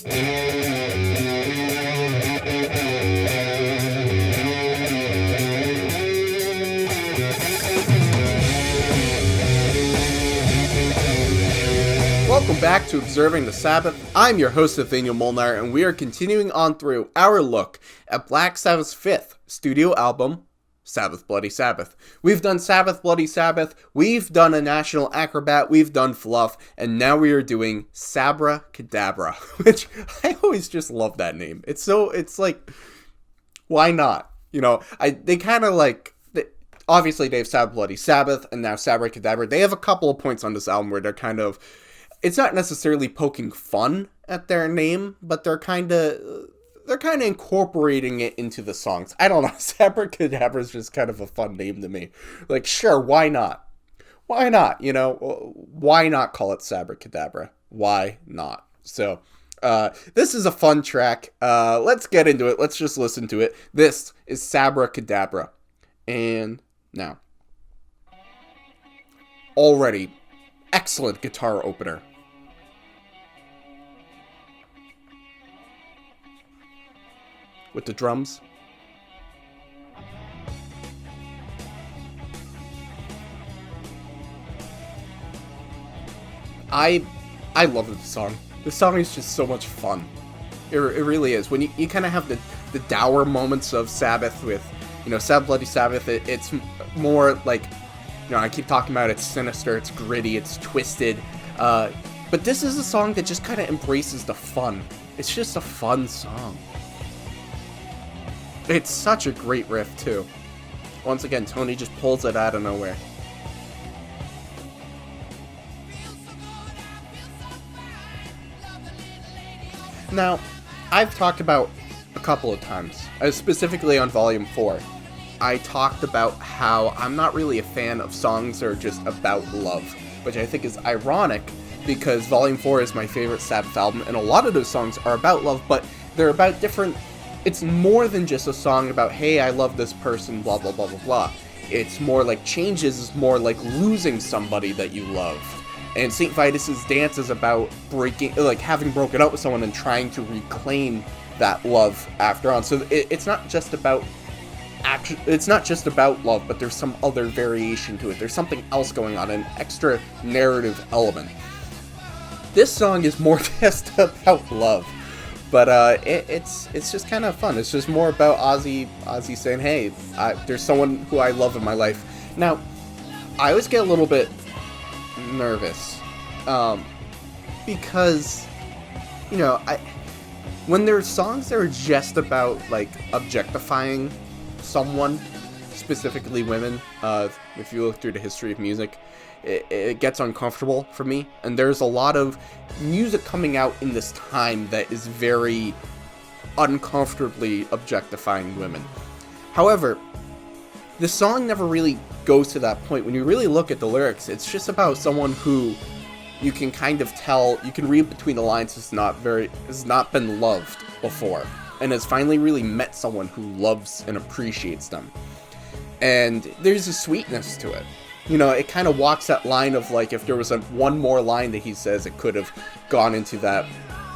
Welcome back to Observing the Sabbath. I'm your host, Nathaniel Molnar, and we are continuing on through our look at Black Sabbath's fifth studio album, Sabbath Bloody Sabbath. We've done Sabbath Bloody Sabbath, we've done A National Acrobat, we've done Fluff, and now we are doing Sabbra Cadabra, which I always just love that name. It's like, why not? You know, they kind of like, obviously they have Sabbath Bloody Sabbath, and now Sabbra Cadabra. They have a couple of points on this album where they're kind of, it's not necessarily poking fun at their name, but they're kind of incorporating it into the songs. I don't know. Sabbra Cadabra is just kind of a fun name to me. Like, sure, why not? Why not? You know, why not call it Sabbra Cadabra? Why not? So, this is a fun track. Let's get into it. Let's just listen to it. This is Sabbra Cadabra. And now, already, excellent guitar opener. With the drums. I love this song. This song is just so much fun. It really is. When you kind of have the dour moments of Sabbath with, you know, Sabbath Bloody Sabbath, it's more like, you know, I keep talking about it's sinister, it's gritty, it's twisted. But this is a song that just kind of embraces the fun. It's just a fun song. It's such a great riff, too. Once again, Tony just pulls it out of nowhere. Now, I've talked about a couple of times, specifically on Volume 4, I talked about how I'm not really a fan of songs that are just about love, which I think is ironic, because Volume 4 is my favorite Sabbath album, and a lot of those songs are about love, but they're about different. It's more than just a song about, hey, I love this person, blah, blah, blah, blah, blah. It's more like Changes is more like losing somebody that you love. And St. Vitus's Dance is about having broken up with someone and trying to reclaim that love after on. So it's not just about love, but there's some other variation to it. There's something else going on, an extra narrative element. This song is more just about love. But it's just kind of fun. It's just more about Ozzy saying, hey, there's someone who I love in my life. Now, I always get a little bit nervous because, you know, when there's songs that are just about, like, objectifying someone, specifically women, if you look through the history of music, it gets uncomfortable for me, and there's a lot of music coming out in this time that is very uncomfortably objectifying women. However, the song never really goes to that point. When you really look at the lyrics, it's just about someone who you can kind of tell, you can read between the lines, has not been loved before, and has finally really met someone who loves and appreciates them. And there's a sweetness to it. You know, it kind of walks that line of, like, if there was one more line that he says, it could have gone into that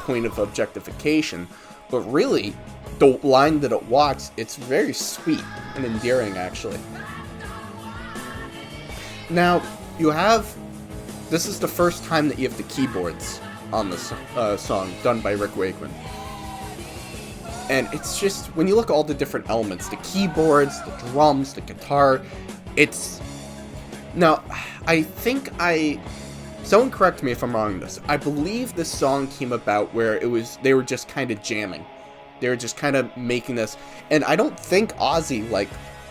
point of objectification. But really, the line that it walks, it's very sweet and endearing, actually. Now, this is the first time that you have the keyboards on this song, done by Rick Wakeman. And it's just, when you look at all the different elements, the keyboards, the drums, the guitar, Now, I think someone correct me if I'm wrong on this. I believe this song came about where they were just kind of jamming. They were just kind of making this. And I don't think I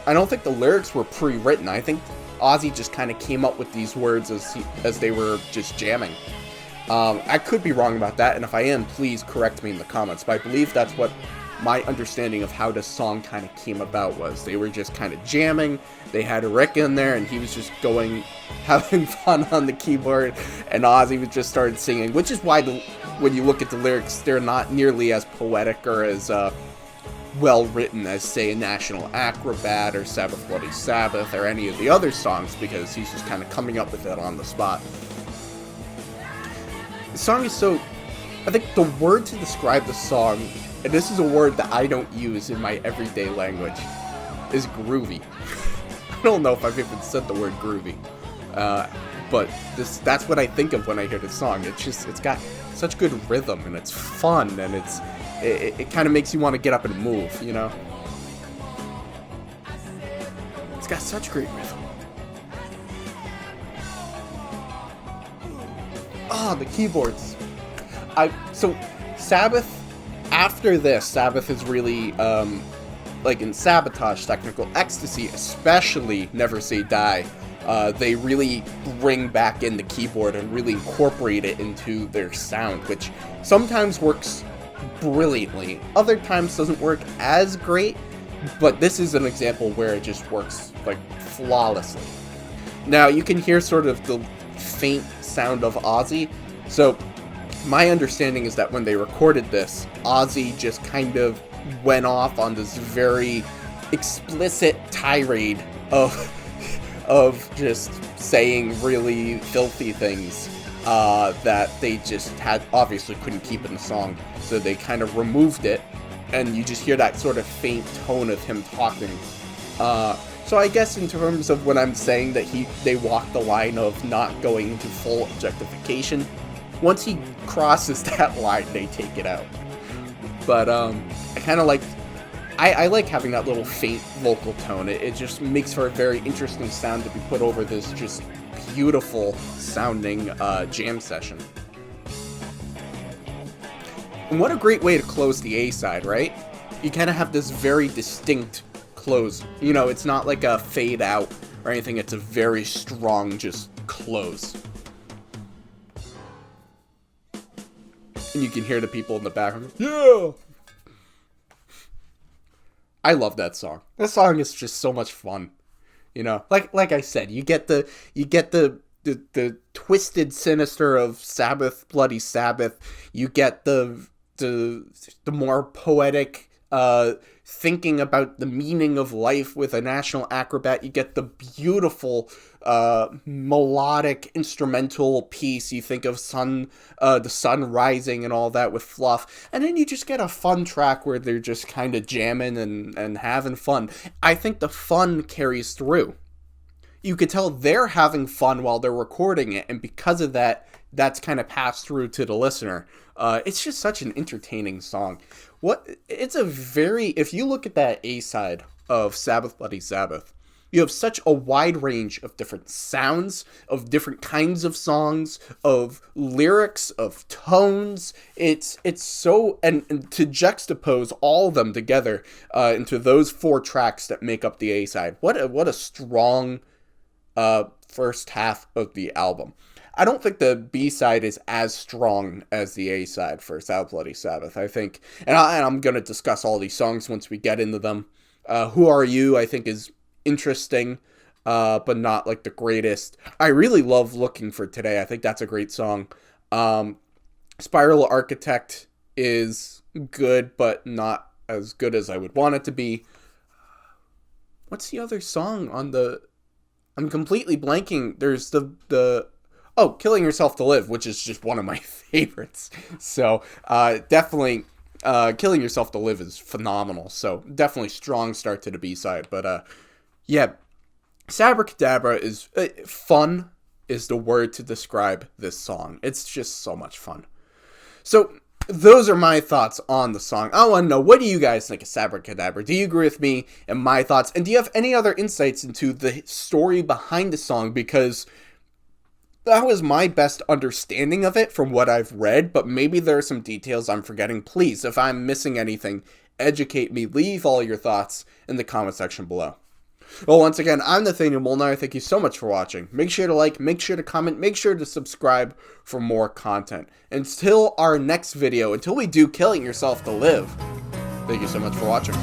don't think the lyrics were pre-written. I think Ozzy just kind of came up with these words as they were just jamming. I could be wrong about that, and if I am, please correct me in the comments. But I believe that's what my understanding of how this song kind of came about was. They were just kind of jamming. They had Rick in there, and he was just having fun on the keyboard, and Ozzy was just started singing, which is why when you look at the lyrics, they're not nearly as poetic or as well written as, say, A National Acrobat or Sabbath Bloody Sabbath or any of the other songs, because he's just kind of coming up with it on the spot. The song is so I think the word to describe the song, and this is a word that I don't use in my everyday language, is groovy. I don't know if I've even said the word groovy, but that's what I think of when I hear this song. It's got such good rhythm, and it's fun, and it kind of makes you want to get up and move, you know? It's got such great rhythm. Ah, the keyboards. So Sabbath, after this, Sabbath is really, like in Sabotage, Technical Ecstasy, especially Never Say Die, they really bring back in the keyboard and really incorporate it into their sound, which sometimes works brilliantly, other times doesn't work as great, but this is an example where it just works, like, flawlessly. Now, you can hear sort of the faint sound of Ozzy, so my understanding is that when they recorded this, Ozzy just kind of went off on this very explicit tirade of just saying really filthy things that they just obviously couldn't keep in the song, so they kind of removed it, and you just hear that sort of faint tone of him talking. So I guess in terms of when I'm saying that they walk the line of not going into full objectification, once he crosses that line, they take it out. But I kind of like, I like having that little faint vocal tone. It just makes for a very interesting sound to be put over this just beautiful sounding jam session. And what a great way to close the A-side, right? You kind of have this very distinct close. You know, it's not like a fade out or anything. It's a very strong just close. And you can hear the people in the background. Yeah! I love that song. That song is just so much fun. You know, like I said, you get the twisted sinister of Sabbath Bloody Sabbath. You get the more poetic thinking about the meaning of life with a national acrobat. You get the beautiful melodic instrumental piece. You think of the sun rising and all that with fluff, and then you just get a fun track where they're just kind of jamming and having fun. I think the fun carries through. You could tell they're having fun while they're recording it, and because of that, that's kind of passed through to the listener. It's just such an entertaining song. If you look at that A-side of Sabbath Bloody Sabbath, you have such a wide range of different sounds, of different kinds of songs, of lyrics, of tones. It's so, and to juxtapose all of them together into those 4 tracks that make up the A-side. What a strong first half of the album. I don't think the B-side is as strong as the A-side for Sabbath Bloody Sabbath. I think, and I'm going to discuss all these songs once we get into them. Who Are You, I think, is interesting, but not like the greatest. I really love Looking for Today. I think that's a great song. Spiral Architect is good, but not as good as I would want it to be. What's the other song on the... I'm completely blanking. There's Killing Yourself to Live, which is just one of my favorites. So, definitely, Killing Yourself to Live is phenomenal. So, definitely strong start to the B-side. But, yeah, Sabbra Cadabra is fun is the word to describe this song. It's just so much fun. So, those are my thoughts on the song. I want to know, what do you guys think of Sabbra Cadabra? Do you agree with me and my thoughts? And do you have any other insights into the story behind the song? Because that was my best understanding of it from what I've read, but maybe there are some details I'm forgetting. Please, if I'm missing anything, educate me. Leave all your thoughts in the comment section below. Well, once again, I'm Nathaniel Molnar. Thank you so much for watching. Make sure to like, make sure to comment, make sure to subscribe for more content. Until our next video, until we do Killing Yourself to Live, thank you so much for watching.